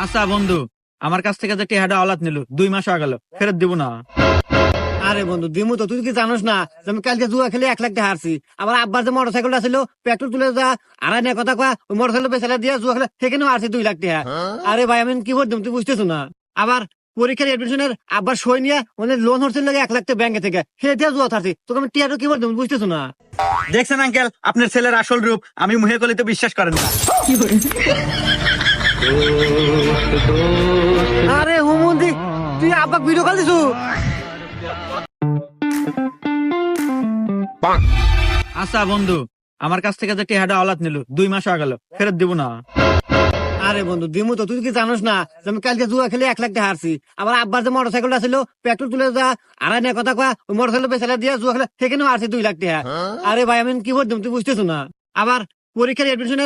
আচ্ছা বন্ধু, আমার কাছ থেকে যে টেহাটা আওলাদ নিল 2 মাস হয়ে গেল, ফেরত দিব না। আরে বন্ধু দিমু তো, তুই কি জানোস না যে আমি কালকে জুয়া খেলে 1 লাখ টাকা হারছি। আবার আব্বার যে মোটর সাইকেলটা ছিল পেট্রোল তুলে যা আড়াই না কথা কয়া ওই মোটর সাইকেল বেচারা দিয়ে জুয়া খেলে সেখানেও হারছি 2 লাখ টাকা। আরে ভাই আমি কি করতাম তুই বুঝতেছো না। আবার পরীক্ষার এডমিশনের আব্বার সই নিয়ে মানে লোন হচ্ছে লাগে 1 লাখ টাকা ব্যাংকে থেকে, সেটা দিয়ে জুয়া থাকছি। তোকে আমি টিয়ারও কি করতাম বুঝতেছো না। দেখছেন আঙ্কেল, আপনার ছেলের আসল রূপ আমি মুহে কলিতে বিশ্বাস করেন না। আরে হুমন্দি, তুই আব্বাক ভিডিও কল দিছু? আচ্ছা বন্ধু, আমার কাছ থেকে যে টেহাটা আওলাদ নিল 2 মাস হয়ে গেল, ফেরত দিব না। আরে বন্ধু দিমু তো, তুই কি জানোস না যে আমি কালকে জুয়া খেলে 1 লাখ টাকা হারছি। আবার আব্বার যে মোটর সাইকেলটা ছিল পেট্রোল তুলে যা আড়াই না কথা কয়া ওই মোটর সাইকেল বেচারা দিয়ে জুয়া খেলে সেখানেও হারছি 2 লাখ টাকা। আরে ভাই আমি কি করতাম তুই বুঝতেছো না। আবার পরীক্ষার এডমিশনের